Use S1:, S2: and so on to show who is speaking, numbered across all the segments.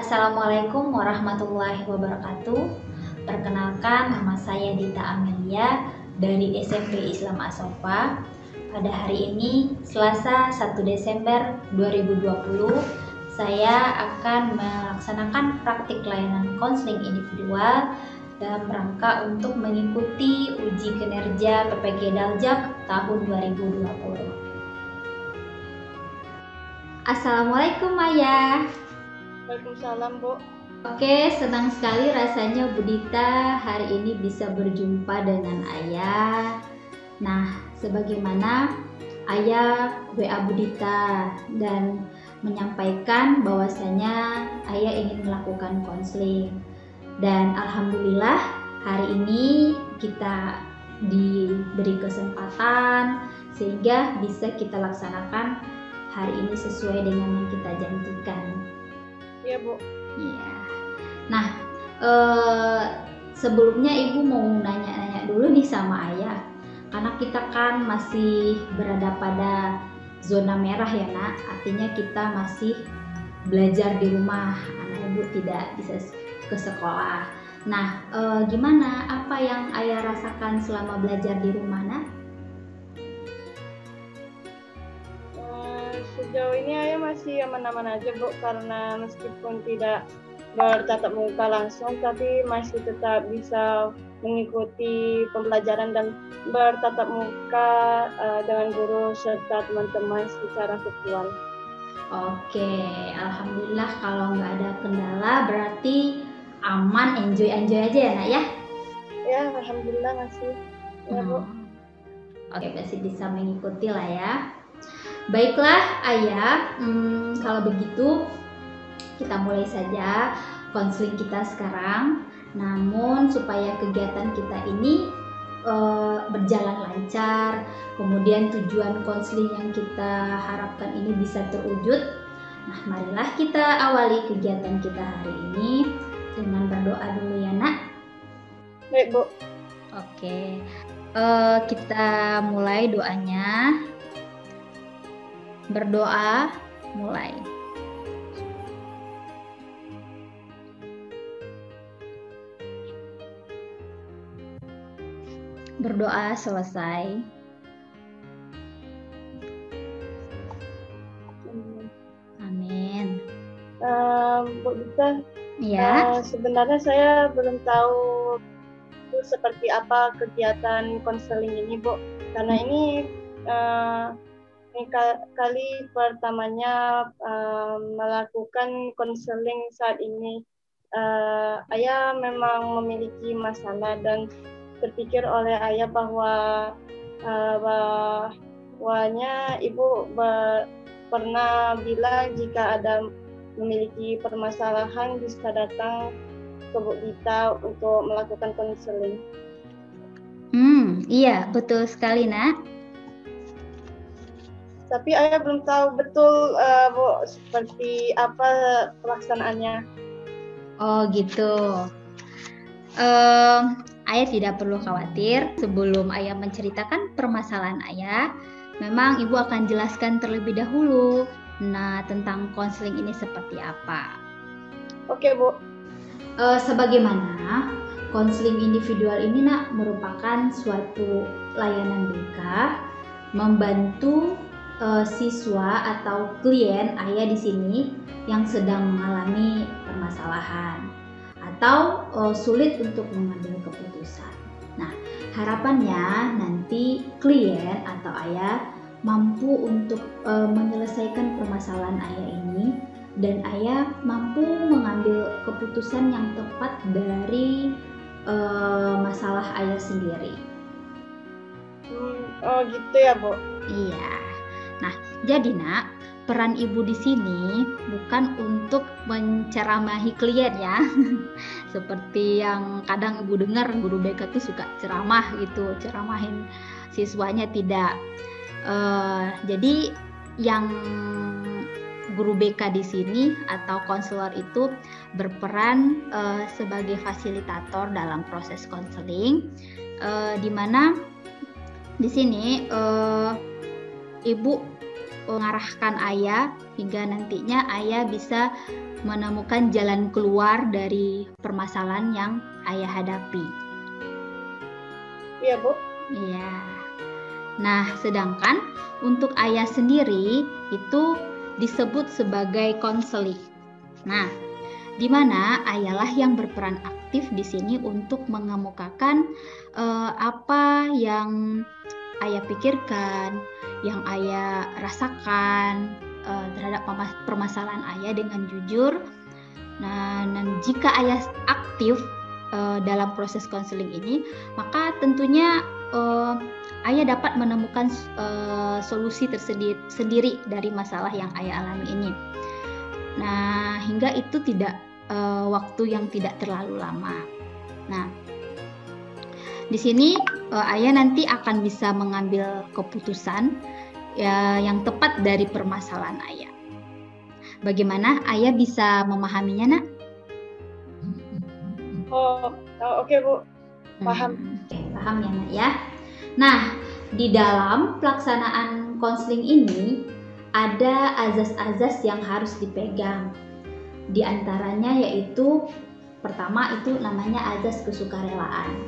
S1: Assalamualaikum warahmatullahi wabarakatuh. Perkenalkan, nama saya Dita Amelia dari SMP Islam As-Sofa. Pada hari ini, Selasa 1 Desember 2020, saya akan melaksanakan praktik layanan konseling individual dalam rangka untuk mengikuti uji kinerja PPG Daljak tahun 2020. Assalamualaikum Maya.
S2: Waalaikumsalam, Bu.
S1: Oke, senang sekali rasanya Bu Dita hari ini bisa berjumpa dengan Ayah. Nah, sebagaimana Ayah WA Bu Dita dan menyampaikan bahwasanya Ayah ingin melakukan konseling. Dan alhamdulillah hari ini kita diberi kesempatan sehingga bisa kita laksanakan hari ini sesuai dengan yang kita janjikan.
S2: Iya, Bu.
S1: Iya. Nah, sebelumnya Ibu mau nanya-nanya dulu nih sama Ayah. Karena kita kan masih berada pada zona merah ya, Nak. Artinya kita masih belajar di rumah. Anak Ibu tidak bisa ke sekolah. Nah, gimana? Apa yang Ayah rasakan selama belajar di rumah, Nak?
S2: Sejauh ini Ayah masih aman-aman aja, Bu, karena meskipun tidak bertatap muka langsung, tapi masih tetap bisa mengikuti pembelajaran dan bertatap muka dengan guru serta teman-teman secara virtual.
S1: Oke, alhamdulillah kalau nggak ada kendala berarti aman, enjoy aja ya, Nak ya?
S2: Ya, alhamdulillah masih. Ya, Bu.
S1: Oke, masih bisa mengikuti lah ya. Baiklah Ayah, kalau begitu kita mulai saja konseling kita sekarang. Namun supaya kegiatan kita ini berjalan lancar, kemudian tujuan konseling yang kita harapkan ini bisa terwujud. Nah, marilah kita awali kegiatan kita hari ini dengan berdoa dulu ya, Nak.
S2: Baik, Bu.
S1: Oke, kita mulai doanya. Berdoa, mulai. Berdoa selesai. Amin.
S2: Bu Dita,
S1: Ya.
S2: sebenarnya saya belum tahu seperti apa kegiatan konseling ini, Bu. Karena ini kali pertamanya melakukan konseling saat ini. Ayah memang memiliki masalah dan terpikir oleh Ayah bahwanya Ibu pernah bilang jika ada memiliki permasalahan bisa datang ke Bu Dita untuk melakukan konseling.
S1: Iya, betul sekali, Nak.
S2: Tapi Ayah belum tahu betul, Bu, seperti apa pelaksanaannya.
S1: Oh gitu. Ayah tidak perlu khawatir. Sebelum Ayah menceritakan permasalahan Ayah, memang Ibu akan jelaskan terlebih dahulu. Nah, tentang konseling ini seperti apa?
S2: Oke, Bu.
S1: Sebagaimana konseling individual ini, Nak, merupakan suatu layanan BK membantu siswa atau klien Ayah di sini yang sedang mengalami permasalahan atau sulit untuk mengambil keputusan. Nah, harapannya nanti klien atau Ayah mampu untuk menyelesaikan permasalahan Ayah ini dan Ayah mampu mengambil keputusan yang tepat dari masalah Ayah sendiri.
S2: Oh gitu ya, Bu?
S1: Iya. Nah, jadi Nak, peran Ibu di sini bukan untuk menceramahi klien ya. Seperti yang kadang Ibu dengar guru BK tuh suka ceramah gitu, ceramahin siswanya tidak. Jadi yang guru BK di sini atau konselor itu berperan sebagai fasilitator dalam proses konseling, di mana di sini Ibu mengarahkan Ayah hingga nantinya Ayah bisa menemukan jalan keluar dari permasalahan yang ayah hadapi.
S2: Iya, Bu.
S1: Iya. Nah, sedangkan untuk ayah sendiri itu disebut sebagai konseling. Nah, di mana ayahlah yang berperan aktif di sini untuk mengemukakan apa yang ayah pikirkan, yang ayah rasakan terhadap permasalahan ayah dengan jujur. Nah, dan jika ayah aktif dalam proses konseling ini, maka tentunya ayah dapat menemukan solusi tersendiri dari masalah yang ayah alami ini. Nah, hingga itu tidak waktu yang tidak terlalu lama. Nah, di sini ayah nanti akan bisa mengambil keputusan yang tepat dari permasalahan ayah. Bagaimana ayah bisa memahaminya, Nak?
S2: Oke, Bu. Paham.
S1: Paham ya, Nak ya. Nah, di dalam pelaksanaan konseling ini ada azas-azas yang harus dipegang. Di antaranya yaitu pertama itu namanya azas kesukarelaan.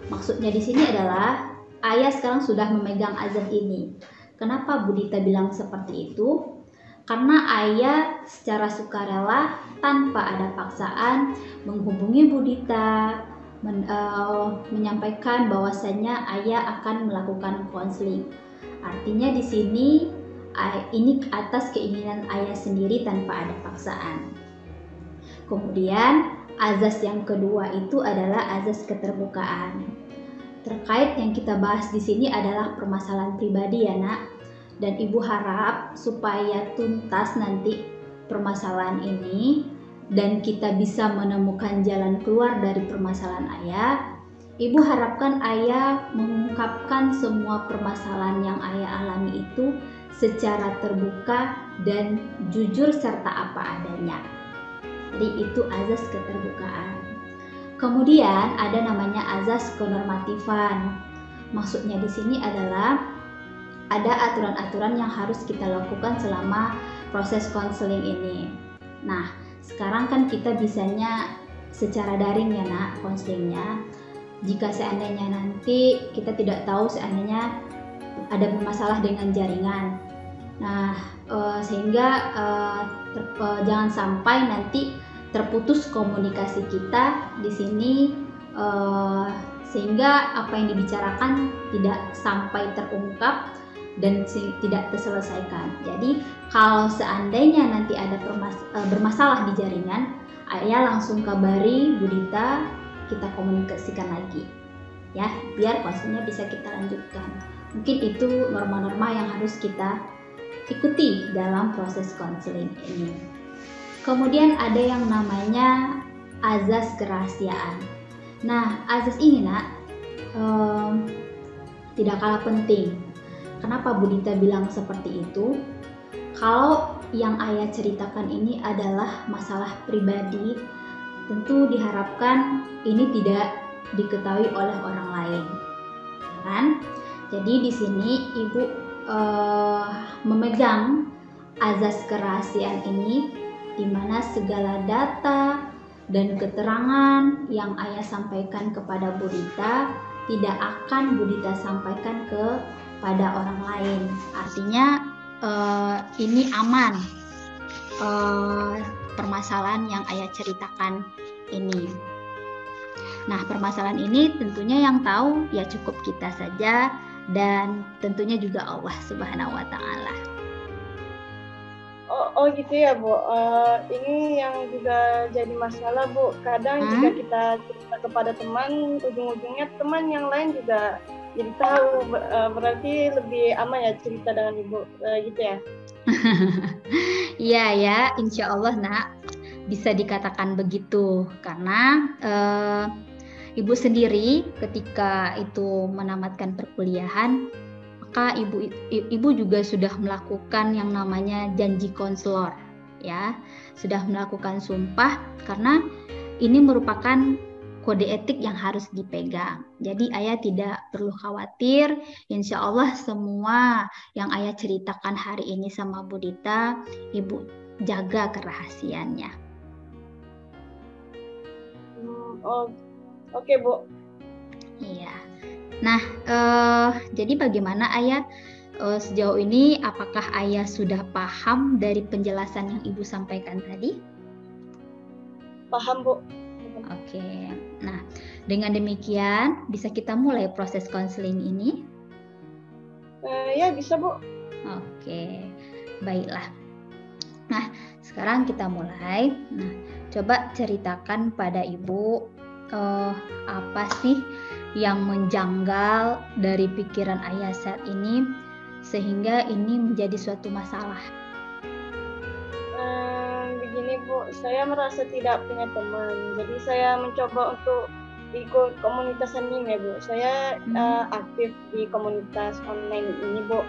S1: Maksudnya di sini adalah ayah sekarang sudah memegang azas ini. Kenapa Bu Dita bilang seperti itu? Karena ayah secara sukarela tanpa ada paksaan menghubungi Bu Dita, menyampaikan bahwasannya ayah akan melakukan konseling. Artinya di sini ini atas keinginan ayah sendiri tanpa ada paksaan. Kemudian azas yang kedua itu adalah azas keterbukaan. Terkait yang kita bahas di sini adalah permasalahan pribadi ya, Nak. Dan Ibu harap supaya tuntas nanti permasalahan ini dan kita bisa menemukan jalan keluar dari permasalahan ayah. Ibu harapkan ayah mengungkapkan semua permasalahan yang ayah alami itu secara terbuka dan jujur serta apa adanya. Jadi itu azas keterbukaan. Kemudian ada namanya azas kenormatifan. Maksudnya di sini adalah ada aturan-aturan yang harus kita lakukan selama proses konseling ini. Nah, sekarang kan kita bisanya secara daring ya, Nak, konselingnya. Jika seandainya nanti kita tidak tahu seandainya ada masalah dengan jaringan. Nah, sehingga jangan sampai nanti terputus komunikasi kita di sini sehingga apa yang dibicarakan tidak sampai terungkap dan tidak terselesaikan. Jadi kalau seandainya nanti ada bermasalah di jaringan, ayah langsung kabari Bu Dita, kita komunikasikan lagi ya, biar konselnya bisa kita lanjutkan. Mungkin itu norma-norma yang harus kita ikuti dalam proses konseling ini. Kemudian ada yang namanya azas kerahasiaan. Nah, azas ini, Nak, tidak kalah penting. Kenapa Bu Dita bilang seperti itu? Kalau yang ayah ceritakan ini adalah masalah pribadi, tentu diharapkan ini tidak diketahui oleh orang lain, kan? Jadi di sini Ibu memegang azas kerahasiaan ini, di mana segala data dan keterangan yang ayah sampaikan kepada Bu Dita tidak akan Bu Dita sampaikan kepada orang lain. Artinya ini aman permasalahan yang ayah ceritakan ini. Nah, permasalahan ini tentunya yang tahu ya cukup kita saja dan tentunya juga Allah Subhanahu wa Ta'ala.
S2: Oh gitu ya, Bu. Ini yang juga jadi masalah, Bu. Kadang jika kita cerita kepada teman, ujung-ujungnya teman yang lain juga jadi tahu. Berarti lebih aman ya cerita dengan Ibu, gitu ya?
S1: Iya ya, insya Allah, Nak, bisa dikatakan begitu. Karena Ibu sendiri ketika itu menamatkan perkuliahan, maka ibu juga sudah melakukan yang namanya janji konselor, ya, sudah melakukan sumpah karena ini merupakan kode etik yang harus dipegang. Jadi ayah tidak perlu khawatir, insya Allah semua yang ayah ceritakan hari ini sama Bu Dita, Ibu jaga kerahasiaannya.
S2: Oh, oke, Bu.
S1: Iya. Nah, jadi bagaimana Ayah sejauh ini? Apakah Ayah sudah paham dari penjelasan yang Ibu sampaikan tadi?
S2: Paham, Bu.
S1: Oke. Nah, dengan demikian bisa kita mulai proses konseling ini?
S2: Ya, bisa, Bu.
S1: Oke, baiklah. Nah, sekarang kita mulai. Nah, coba ceritakan pada Ibu apa sih yang menjanggal dari pikiran Ayah saat ini sehingga ini menjadi suatu masalah.
S2: Begini, Bu, saya merasa tidak punya teman. Jadi saya mencoba untuk ikut komunitas anime, Bu. Saya aktif di komunitas online ini, Bu.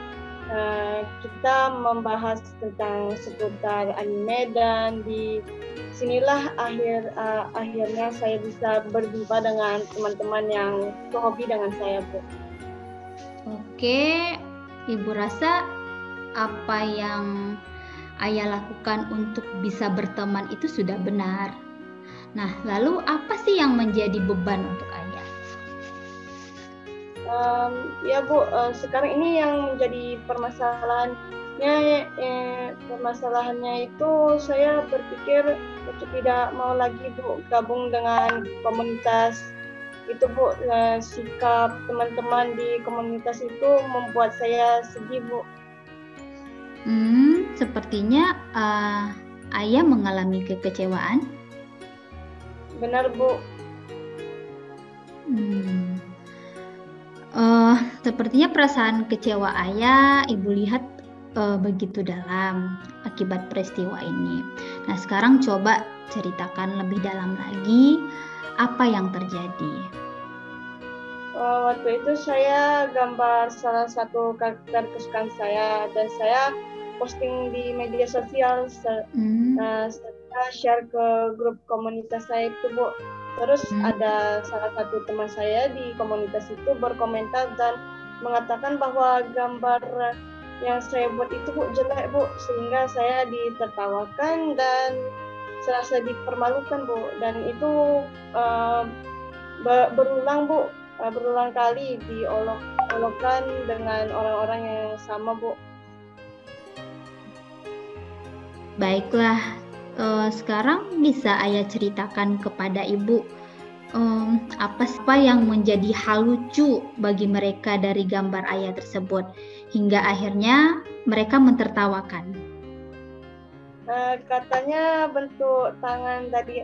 S2: Kita membahas tentang seputar anime dan di sinilah akhirnya saya bisa berjumpa dengan teman-teman yang sehobi dengan saya, Bu.
S1: Oke, Ibu rasa apa yang Ayah lakukan untuk bisa berteman itu sudah benar. Nah, lalu apa sih yang menjadi beban untuk Ayah?
S2: Ya, Bu, sekarang ini yang menjadi permasalahannya itu saya berpikir untuk tidak mau lagi, Bu, gabung dengan komunitas itu, Bu. Sikap teman-teman di komunitas itu membuat saya sedih, Bu.
S1: Sepertinya Ayah mengalami kekecewaan.
S2: Benar, Bu.
S1: Sepertinya perasaan kecewa Ayah Ibu lihat begitu dalam akibat peristiwa ini. Nah, sekarang coba ceritakan lebih dalam lagi apa yang terjadi.
S2: Waktu itu saya gambar salah satu karakter kesukaan saya dan saya posting di media sosial, saya share ke grup komunitas saya itu, Bu. Terus ada salah satu teman saya di komunitas itu berkomentar dan mengatakan bahwa gambar yang saya buat itu, Bu, jelek, Bu, sehingga saya ditertawakan dan serasa dipermalukan, Bu, dan itu berulang, Bu. Berulang kali diolok-olokkan dengan orang-orang yang sama, Bu.
S1: Baiklah, sekarang bisa Ayah ceritakan kepada Ibu apa yang menjadi hal lucu bagi mereka dari gambar Ayah tersebut hingga akhirnya mereka mentertawakan.
S2: Katanya bentuk tangan dari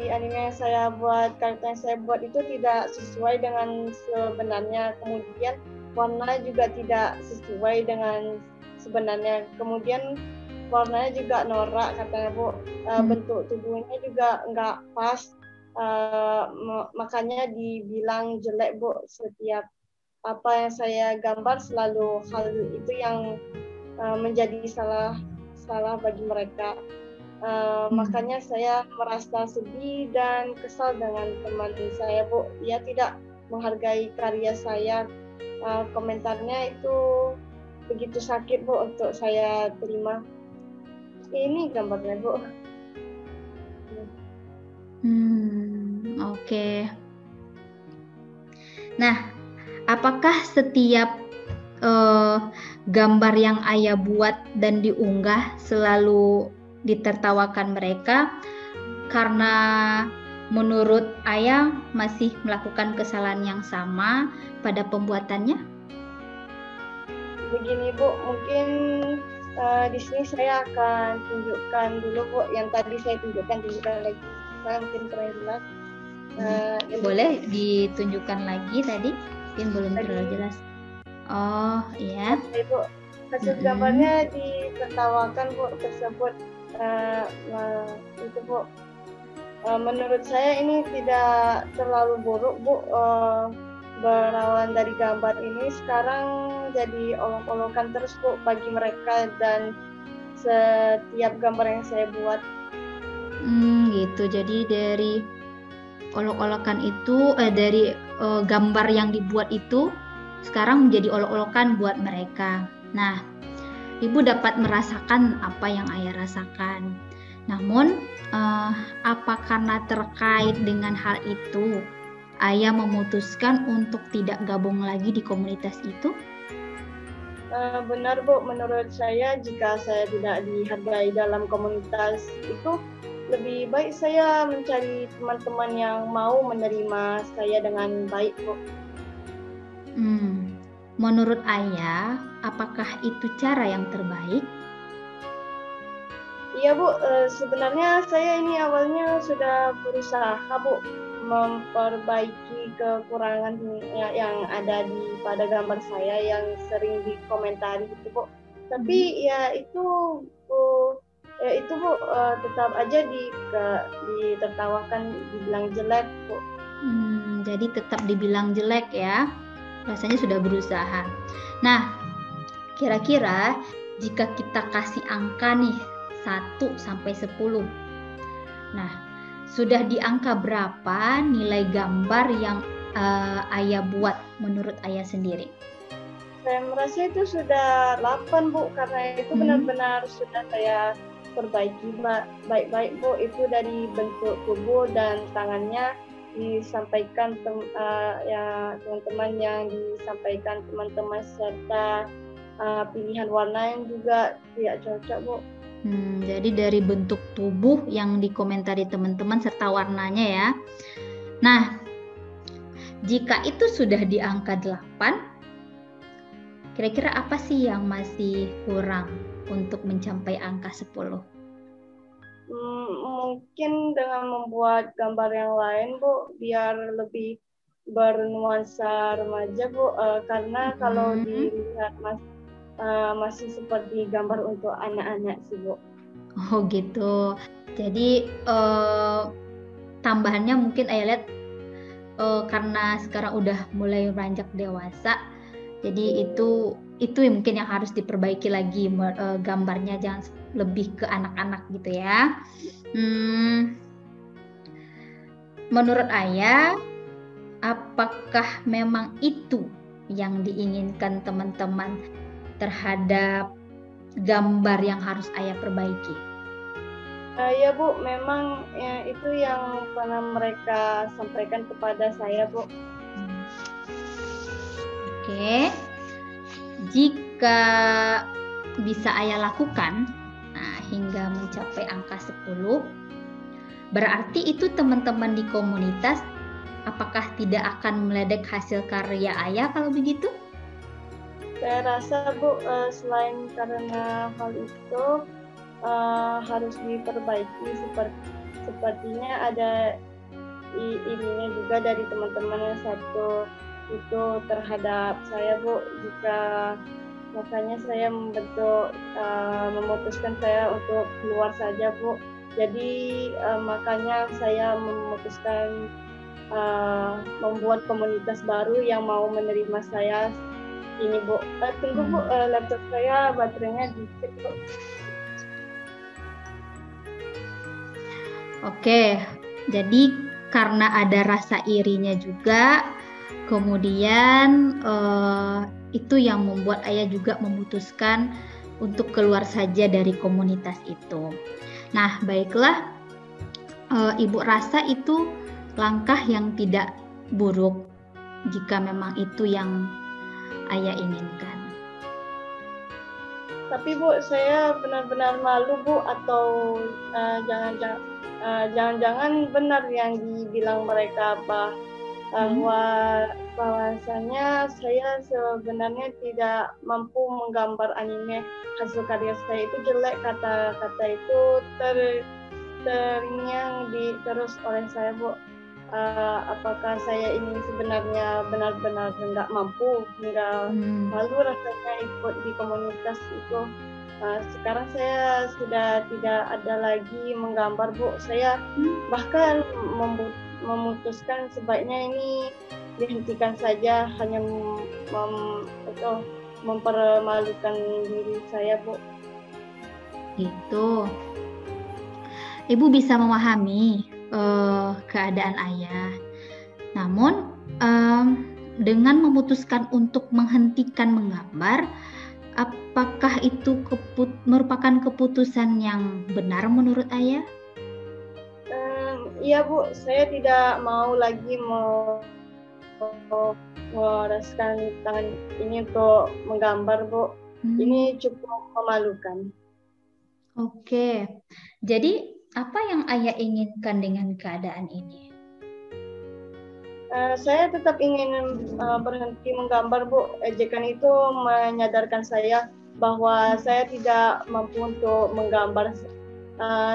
S2: anime yang saya buat, karakter yang saya buat itu tidak sesuai dengan sebenarnya. Kemudian warna juga tidak sesuai dengan sebenarnya. Kemudian warnanya juga norak, katanya, Bu. Bentuk tubuhnya juga nggak pas. Makanya dibilang jelek, Bu. Setiap apa yang saya gambar selalu hal itu yang menjadi salah bagi mereka. Makanya saya merasa sedih dan kesal dengan teman saya, Bu. Dia tidak menghargai karya saya. Komentarnya itu begitu sakit, Bu, untuk saya terima. Ini gambarnya, Bu.
S1: Oke. Nah, apakah setiap gambar yang Ayah buat dan diunggah selalu ditertawakan mereka karena menurut Ayah masih melakukan kesalahan yang sama pada pembuatannya?
S2: Begini, Bu, mungkin di sini saya akan tunjukkan dulu, Bu, yang tadi saya tunjukkan lagi. Saya mungkin kurang jelas.
S1: Boleh ditunjukkan lagi tadi? Mungkin belum terlalu jelas. Oh, iya.
S2: Bu, hasil gambarnya ditertawakan, Bu, tersebut. Itu, Bu. Menurut saya ini tidak terlalu buruk, Bu. Berawal dari gambar ini sekarang jadi olok-olokan terus, Bu, bagi mereka dan setiap gambar yang saya buat.
S1: Gitu. Jadi dari olok-olokan itu dari gambar yang dibuat itu sekarang menjadi olok-olokan buat mereka. Nah, Ibu dapat merasakan apa yang Ayah rasakan. Namun, apa karena terkait dengan hal itu, ayah memutuskan untuk tidak gabung lagi di komunitas itu?
S2: Benar Bu, menurut saya jika saya tidak dihargai dalam komunitas itu, lebih baik saya mencari teman-teman yang mau menerima saya dengan baik Bu.
S1: Menurut ayah, apakah itu cara yang terbaik?
S2: Iya Bu, sebenarnya saya ini awalnya sudah berusaha Bu memperbaiki kekurangan yang ada pada gambar saya yang sering dikomentari gitu Bu. Tapi ya itu Bu, tetap aja ditertawakan, dibilang jelek Bu.
S1: Jadi tetap dibilang jelek ya. Rasanya sudah berusaha. Nah, kira-kira jika kita kasih angka nih 1 sampai 10. Nah, sudah di angka berapa nilai gambar yang ayah buat menurut ayah sendiri?
S2: Saya merasa itu sudah 8 Bu, karena itu benar-benar sudah saya perbaiki baik-baik Bu. Itu dari bentuk tubuh dan tangannya disampaikan teman-teman yang disampaikan teman-teman, serta pilihan warna yang juga tidak cocok Bu.
S1: Jadi dari bentuk tubuh yang dikomentari teman-teman serta warnanya ya. Nah, jika itu sudah di angka 8, kira-kira apa sih yang masih kurang untuk mencapai angka 10?
S2: Mungkin dengan membuat gambar yang lain Bu, biar lebih bernuansa remaja Bu, karena kalau dilihat masih seperti gambar untuk anak-anak sih Bu.
S1: Oh gitu. Jadi tambahannya mungkin ayah lihat karena sekarang udah mulai beranjak dewasa, jadi itu mungkin yang harus diperbaiki lagi, gambarnya jangan lebih ke anak-anak gitu ya. Menurut ayah, apakah memang itu yang diinginkan teman-teman terhadap gambar yang harus ayah perbaiki?
S2: Ya Bu, memang itu yang pernah mereka sampaikan kepada saya Bu.
S1: Oke, jika bisa ayah lakukan hingga mencapai angka 10, berarti itu teman-teman di komunitas apakah tidak akan meledek hasil karya ayah kalau begitu?
S2: Saya rasa Bu, selain karena hal itu harus diperbaiki, sepertinya ada ininya juga dari teman-teman yang satu itu terhadap saya Bu. Makanya saya memutuskan saya untuk keluar saja Bu. Jadi makanya saya memutuskan membuat komunitas baru yang mau menerima saya ini Bu. Tunggu Bu, laptop saya baterainya dikit Bu.
S1: Oke, jadi karena ada rasa irinya juga, kemudian itu yang membuat ayah juga memutuskan untuk keluar saja dari komunitas itu. Nah, baiklah, ibu rasa itu langkah yang tidak buruk jika memang itu yang ayah inginkan.
S2: Tapi Bu, saya benar-benar malu Bu, atau jangan-jangan benar yang dibilang mereka bahwasanya saya sebenarnya tidak mampu menggambar anime. Hasil karya saya itu jelek, kata-kata itu teringat terus oleh saya Bu. Apakah saya ini sebenarnya benar-benar nggak mampu, nggak malu rasanya ikut di komunitas itu. Sekarang saya sudah tidak ada lagi menggambar Bu. Saya bahkan memutuskan sebaiknya ini dihentikan saja, hanya mempermalukan diri saya Bu.
S1: Gitu. Ibu bisa memahami keadaan ayah. Namun dengan memutuskan untuk menghentikan menggambar, apakah itu merupakan keputusan yang benar menurut ayah?
S2: Iya Bu, saya tidak mau lagi mengoraskan tangan ini untuk menggambar Bu. Ini cukup memalukan.
S1: Oke, jadi apa yang ayah inginkan dengan keadaan ini?
S2: Saya tetap ingin berhenti menggambar Bu. Ejekan itu menyadarkan saya bahwa saya tidak mampu untuk menggambar.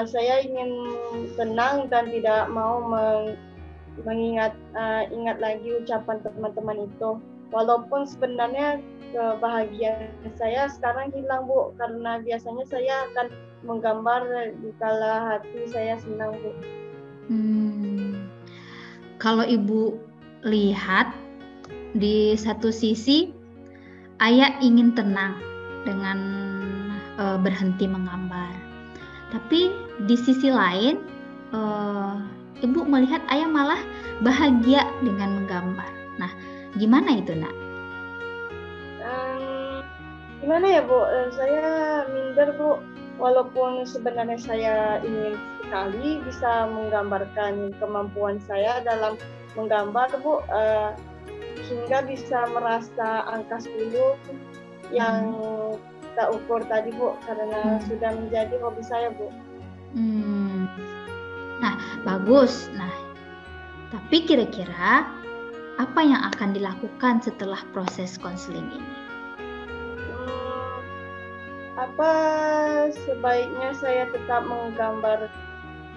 S2: Saya ingin tenang dan tidak mau ingat lagi ucapan teman-teman itu. Walaupun sebenarnya kebahagiaan saya sekarang hilang Bu, karena biasanya saya akan menggambar di kala hati saya senang Bu.
S1: Kalau ibu lihat, di satu sisi ayah ingin tenang dengan berhenti menggambar, tapi di sisi lain ibu melihat ayah malah bahagia dengan menggambar. Nah, gimana itu nak?
S2: Gimana ya Bu, saya minder Bu, walaupun sebenarnya saya ingin sekali bisa menggambarkan kemampuan saya dalam menggambar Bu, hingga bisa merasa angka 10 yang tak ukur tadi Bu, karena sudah menjadi hobi saya Bu.
S1: Nah, bagus. Nah, tapi kira-kira apa yang akan dilakukan setelah proses konseling ini?
S2: Apa sebaiknya saya tetap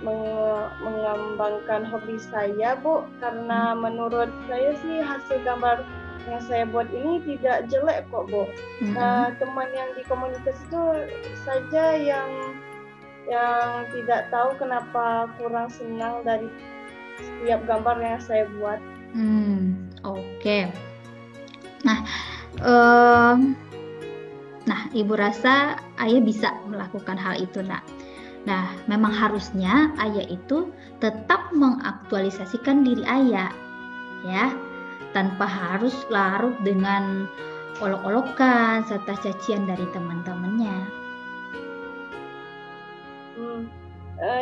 S2: mengembangkan hobi saya Bu, karena menurut saya sih hasil gambar yang saya buat ini tidak jelek kok Bu. Teman yang di komunitas itu saja yang tidak tahu kenapa kurang senang dari setiap gambar yang saya buat.
S1: Oke. Nah, ibu rasa ayah bisa melakukan hal itu nak. Nah, memang harusnya ayah itu tetap mengaktualisasikan diri ayah, ya, tanpa harus larut dengan olok-olokan serta cacian dari teman-temannya.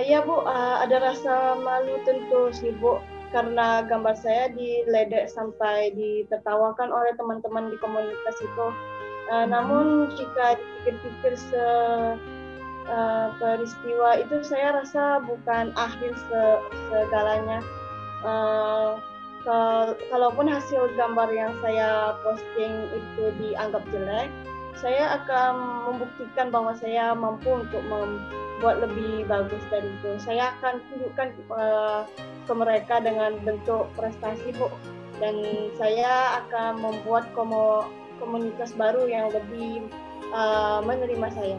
S2: Ya Bu, ada rasa malu tentu sih Bu, karena gambar saya diledek sampai ditertawakan oleh teman-teman di komunitas itu. Namun jika dipikir-pikir peristiwa itu, saya rasa bukan akhir segalanya. Kalaupun hasil gambar yang saya posting itu dianggap jelek, saya akan membuktikan bahwa saya mampu untuk membuat lebih bagus dari itu. Saya akan tunjukkan ke mereka dengan bentuk prestasi Bu, dan saya akan membuat komunitas baru yang lebih menerima saya.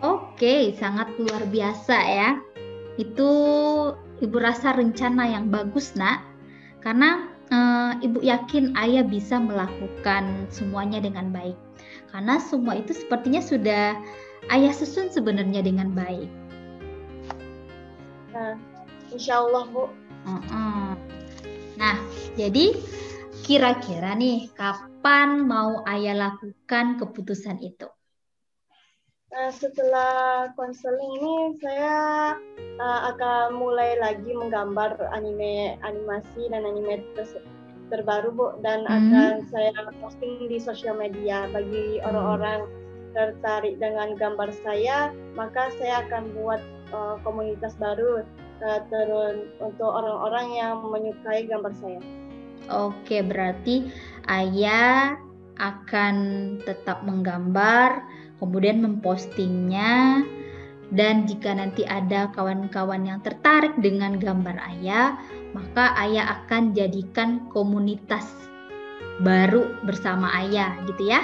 S1: Oke, sangat luar biasa ya. Itu ibu rasa rencana yang bagus nak, karena ibu yakin ayah bisa melakukan semuanya dengan baik. Karena semua itu sepertinya sudah ayah susun sebenarnya dengan baik.
S2: Insya Allah Bu.
S1: Nah, jadi kira-kira nih kapan mau ayah lakukan keputusan itu?
S2: Setelah konseling ini saya akan mulai lagi menggambar animasi dan anime terbaru Bu, dan akan saya posting di sosial media. Bagi orang-orang tertarik dengan gambar saya, maka saya akan buat komunitas baru untuk orang-orang yang menyukai gambar saya.
S1: Oke, berarti ayah akan tetap menggambar, kemudian mempostingnya, dan jika nanti ada kawan-kawan yang tertarik dengan gambar ayah, maka ayah akan jadikan komunitas baru bersama ayah, gitu ya.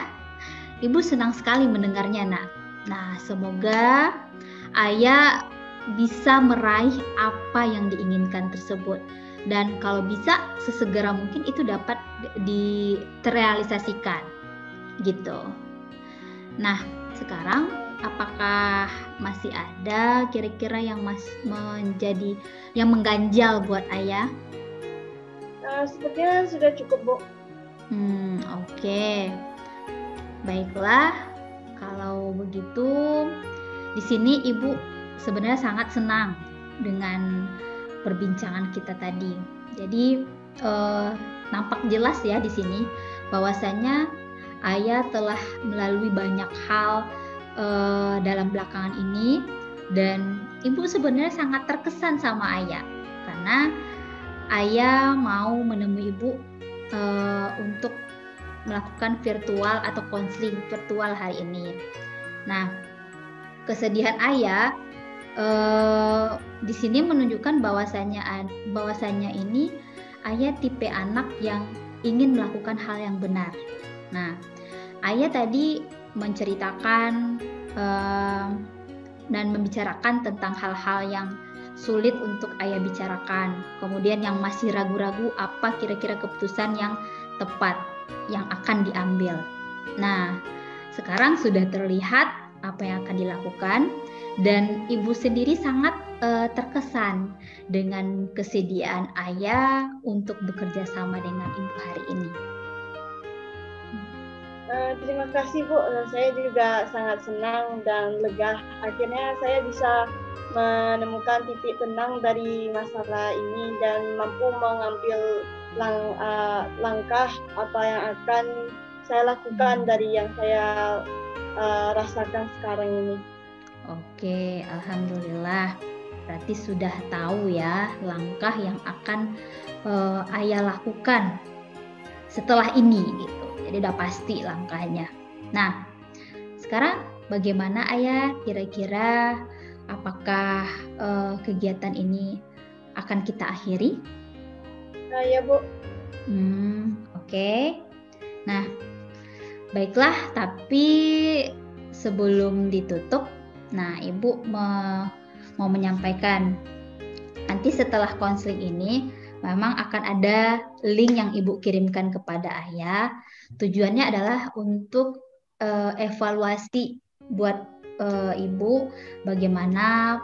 S1: Ibu senang sekali mendengarnya nak. Nah, semoga ayah bisa meraih apa yang diinginkan tersebut. Dan kalau bisa sesegera mungkin itu dapat terrealisasikan gitu. Nah, sekarang apakah masih ada kira-kira yang mengganjal buat ayah?
S2: Sepertinya sudah cukup Bu.
S1: Oke. Baiklah, kalau begitu di sini Ibu sebenarnya sangat senang dengan perbincangan kita tadi. Jadi nampak jelas ya di sini bahwasanya Ayah telah melalui banyak hal dalam belakangan ini, dan Ibu sebenarnya sangat terkesan sama Ayah karena Ayah mau menemui Ibu untuk melakukan virtual atau konseling virtual hari ini. Nah, kesedihan Ayah di sini menunjukkan bahwasanya ini Ayah tipe anak yang ingin melakukan hal yang benar. Nah, Ayah tadi menceritakan dan membicarakan tentang hal-hal yang sulit untuk Ayah bicarakan. Kemudian yang masih ragu-ragu apa kira-kira keputusan yang tepat yang akan diambil. Nah, sekarang sudah terlihat apa yang akan dilakukan, dan Ibu sendiri sangat terkesan dengan kesediaan Ayah untuk bekerja sama dengan Ibu hari ini.
S2: Terima kasih Bu, saya juga sangat senang dan lega. Akhirnya saya bisa menemukan titik tenang dari masalah ini dan mampu mengambil langkah apa yang akan saya lakukan dari yang saya rasakan sekarang ini.
S1: Oke, alhamdulillah. Berarti sudah tahu ya langkah yang akan Ayah lakukan setelah ini gitu. Jadi udah pasti langkahnya. Nah, sekarang bagaimana Ayah? Kira-kira apakah kegiatan ini akan kita akhiri?
S2: Ya Bu.
S1: Oke. Nah, baiklah. Tapi sebelum ditutup, nah Ibu mau menyampaikan nanti setelah konseling ini memang akan ada link yang Ibu kirimkan kepada Ayah. Tujuannya adalah untuk evaluasi buat Ibu bagaimana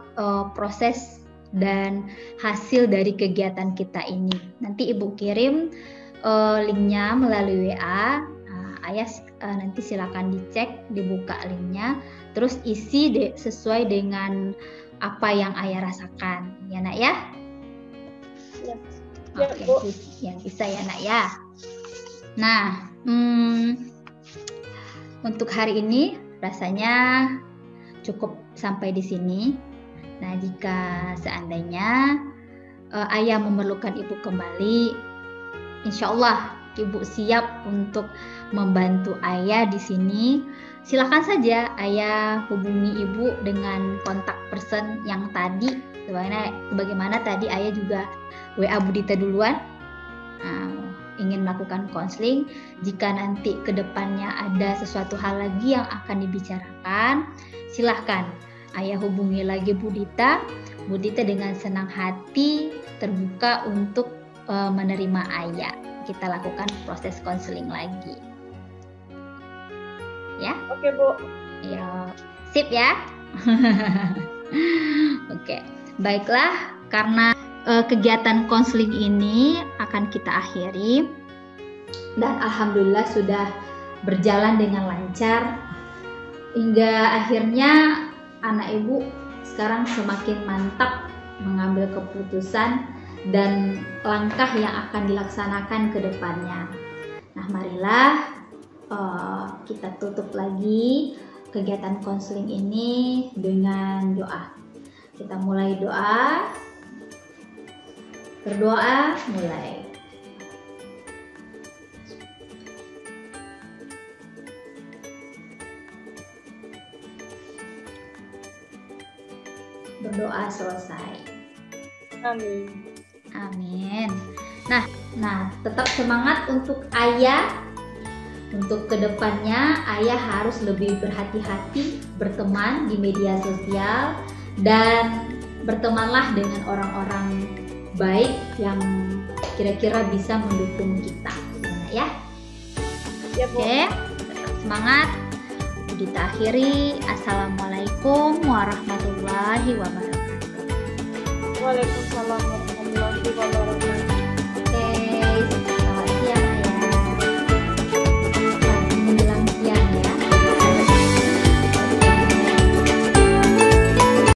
S1: proses dan hasil dari kegiatan kita ini. Nanti Ibu kirim linknya melalui WA. Ayah nanti silakan dicek, dibuka linknya, terus isi sesuai dengan apa yang Ayah rasakan, ya Nak ya?
S2: Ya.
S1: Oke, Bu. Ya bisa ya Nak ya. Nah, untuk hari ini rasanya cukup sampai di sini. Nah, jika seandainya Ayah memerlukan Ibu kembali, insya Allah Ibu siap untuk membantu Ayah di sini. Silakan saja Ayah hubungi Ibu dengan kontak person yang tadi. Sebagaimana tadi Ayah juga WA Budita duluan. Ingin melakukan konseling. Jika nanti ke depannya ada sesuatu hal lagi yang akan dibicarakan, silahkan Ayah hubungi lagi Budita. Budita dengan senang hati terbuka untuk menerima Ayah. Kita lakukan proses konseling lagi. Ya?
S2: Oke, Bu.
S1: Ya, sip ya. Oke. Baiklah, karena kegiatan konseling ini akan kita akhiri dan alhamdulillah sudah berjalan dengan lancar hingga akhirnya anak Ibu sekarang semakin mantap mengambil keputusan dan langkah yang akan dilaksanakan ke depannya. Nah, marilah kita tutup lagi kegiatan konseling ini dengan doa. Kita mulai doa. Berdoa, mulai. Berdoa selesai.
S2: Amin.
S1: Amin. Nah, tetap semangat untuk Ayah. Untuk kedepannya, Ayah harus lebih berhati-hati berteman di media sosial dan bertemanlah dengan orang-orang baik yang kira-kira bisa mendukung kita, ya.
S2: Ya, Bu.
S1: Oke, tetap semangat. Kita akhiri. Assalamualaikum warahmatullahi wabarakatuh.
S2: Waalaikumsalam warahmatullahi wabarakatuh.